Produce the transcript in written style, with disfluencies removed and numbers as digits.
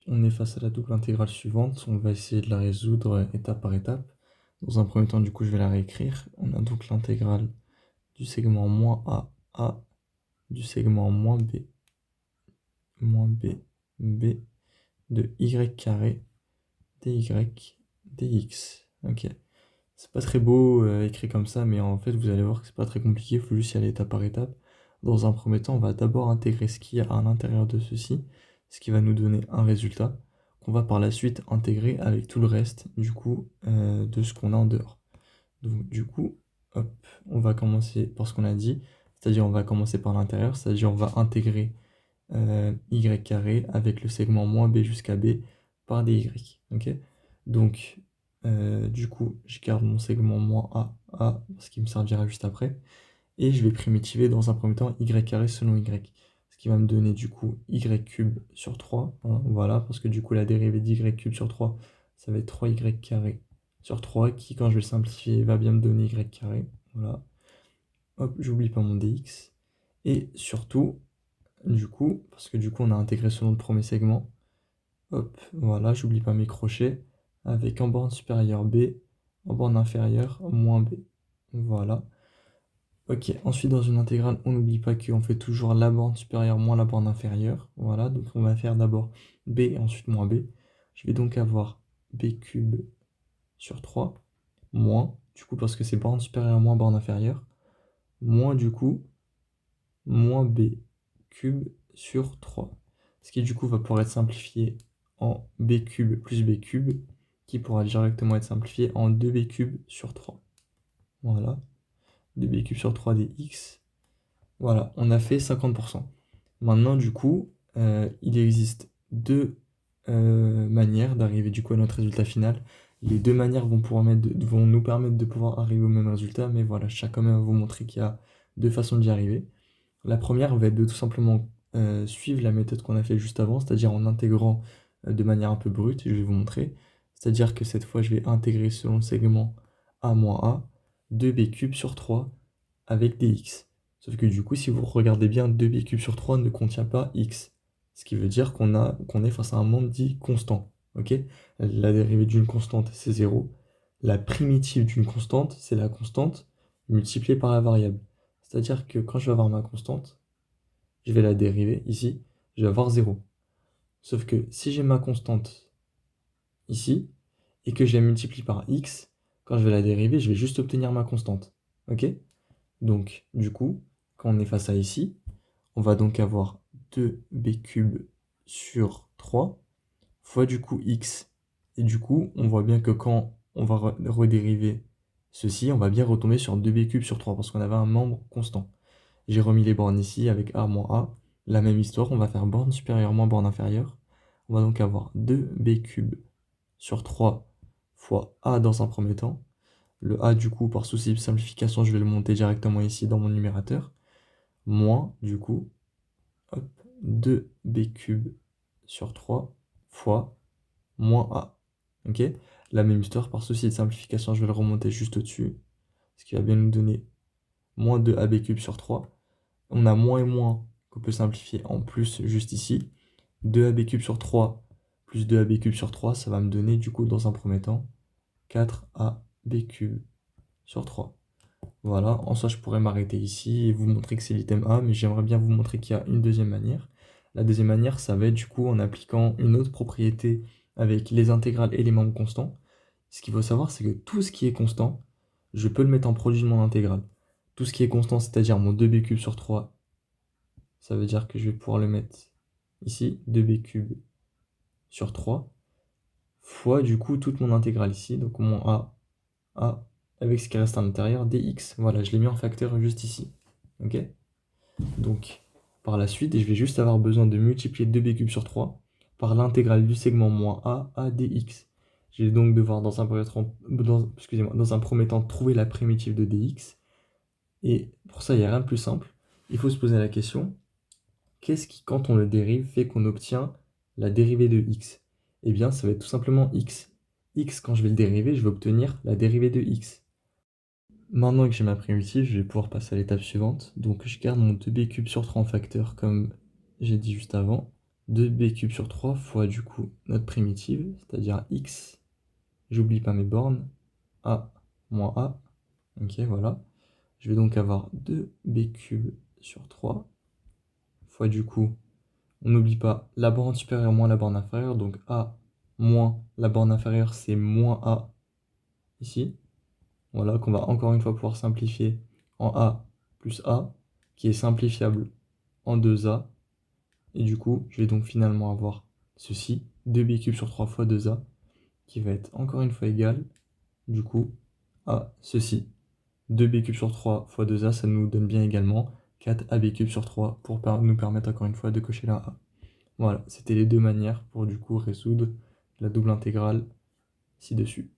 On est face à la double intégrale suivante. On va essayer de la résoudre étape par étape. Dans un premier temps, du coup, je vais la réécrire. On a donc l'intégrale du segment moins A du segment moins B de y carré dy dx. Ok. C'est pas très beau écrit comme ça, mais en fait, vous allez voir que c'est pas très compliqué. Il faut juste y aller étape par étape. Dans un premier temps, on va d'abord intégrer ce qu'il y a à l'intérieur de ceci, ce qui va nous donner un résultat, qu'on va par la suite intégrer avec tout le reste, du coup, de ce qu'on a en dehors. Donc, du coup, hop, on va commencer par ce qu'on a dit, c'est-à-dire on va commencer par l'intérieur, c'est-à-dire on va intégrer y carré avec le segment moins b jusqu'à b par dy. Ok. Donc, du coup, je garde mon segment moins a, ce qui me servira juste après, et je vais primitiver dans un premier temps y carré selon y, ce qui va me donner du coup y cube sur 3, hein, voilà, parce que du coup la dérivée d'y cube sur 3, ça va être 3y carré sur 3, qui quand je vais le simplifier va bien me donner y carré, voilà. Hop, j'oublie pas mon dx, et surtout, du coup, parce que du coup on a intégré selon le premier segment, hop, voilà, j'oublie pas mes crochets, avec en borne supérieure b, en borne inférieure moins b, voilà. Ok, ensuite dans une intégrale, on n'oublie pas qu'on fait toujours la borne supérieure moins la borne inférieure. Voilà, donc on va faire d'abord b et ensuite moins b. Je vais donc avoir b cube sur 3 moins, du coup parce que c'est borne supérieure moins borne inférieure, moins du coup, moins b cube sur 3. Ce qui du coup va pouvoir être simplifié en b cube plus b cube, qui pourra directement être simplifié en 2b cube sur 3. Voilà, 2b cube sur 3 dx. Voilà, on a fait 50%. Maintenant, du coup, il existe deux manières d'arriver du coup à notre résultat final. Les deux manières vont nous permettre de pouvoir arriver au même résultat, mais voilà, je tiens quand même à vous montrer qu'il y a deux façons d'y arriver. La première va être de tout simplement suivre la méthode qu'on a fait juste avant, c'est-à-dire en intégrant de manière un peu brute, et je vais vous montrer. C'est-à-dire que cette fois, je vais intégrer selon le segment a 2b cube sur 3 avec dx. Sauf que du coup, si vous regardez bien, 2b cube sur 3 ne contient pas x. Ce qui veut dire qu'on est face à un membre dit constant. Ok. La dérivée d'une constante, c'est 0. La primitive d'une constante, c'est la constante multipliée par la variable. C'est-à-dire que quand je vais avoir ma constante, je vais la dériver ici, je vais avoir 0. Sauf que si j'ai ma constante ici, et que je la multiplie par x, quand je vais la dériver, je vais juste obtenir ma constante. Ok. Donc, du coup, quand on est face à ici, on va donc avoir 2b cube sur 3 fois du coup x. Et du coup, on voit bien que quand on va redériver ceci, on va bien retomber sur 2b cube sur 3 parce qu'on avait un membre constant. J'ai remis les bornes ici avec a moins a. La même histoire, on va faire borne supérieure moins borne inférieure. On va donc avoir 2b cube sur 3 fois a dans un premier temps. Le a, du coup, par souci de simplification, je vais le monter directement ici dans mon numérateur. Moins, du coup, hop, 2b cube sur 3 fois moins a. Ok. La même histoire, par souci de simplification, je vais le remonter juste au-dessus. Ce qui va bien nous donner moins 2ab cube sur 3. On a moins et moins qu'on peut simplifier en plus juste ici. 2ab cube sur 3 plus 2ab cube sur 3, ça va me donner, du coup, dans un premier temps, 4ab cube sur 3. Voilà, en soi je pourrais m'arrêter ici et vous montrer que c'est l'item A, mais j'aimerais bien vous montrer qu'il y a une deuxième manière. La deuxième manière, ça va être du coup en appliquant une autre propriété avec les intégrales et les membres constants. Ce qu'il faut savoir, c'est que tout ce qui est constant, je peux le mettre en produit de mon intégrale. Tout ce qui est constant, c'est-à-dire mon 2b cube sur 3, ça veut dire que je vais pouvoir le mettre ici, 2b cube sur 3, fois du coup toute mon intégrale ici, donc mon a avec ce qui reste à l'intérieur, dx. Voilà, je l'ai mis en facteur juste ici. Ok. Donc, par la suite, je vais juste avoir besoin de multiplier 2b cube sur 3 par l'intégrale du segment moins a dx. Je vais donc devoir, dans un premier temps, trouver la primitive de dx. Et pour ça, il n'y a rien de plus simple. Il faut se poser la question, qu'est-ce qui, quand on le dérive, fait qu'on obtient la dérivée de x? Eh bien, ça va être tout simplement x. X, quand je vais le dériver, je vais obtenir la dérivée de x. Maintenant que j'ai ma primitive, je vais pouvoir passer à l'étape suivante. Donc je garde mon 2b cube sur 3 en facteur comme j'ai dit juste avant. 2b cube sur 3 fois du coup notre primitive, c'est-à-dire x, j'oublie pas mes bornes, a moins a, ok voilà. Je vais donc avoir 2b cube sur 3 fois du coup, on n'oublie pas la borne supérieure moins la borne inférieure, donc a moins la borne inférieure c'est moins a ici. Voilà, qu'on va encore une fois pouvoir simplifier en a plus a, qui est simplifiable en 2a. Et du coup, je vais donc finalement avoir ceci, 2b cube sur 3 fois 2a, qui va être encore une fois égal, du coup, à ceci. 2b cube sur 3 fois 2a, ça nous donne bien également 4ab cube sur 3 pour nous permettre encore une fois de cocher la a. Voilà, c'était les deux manières pour du coup résoudre la double intégrale ci-dessus.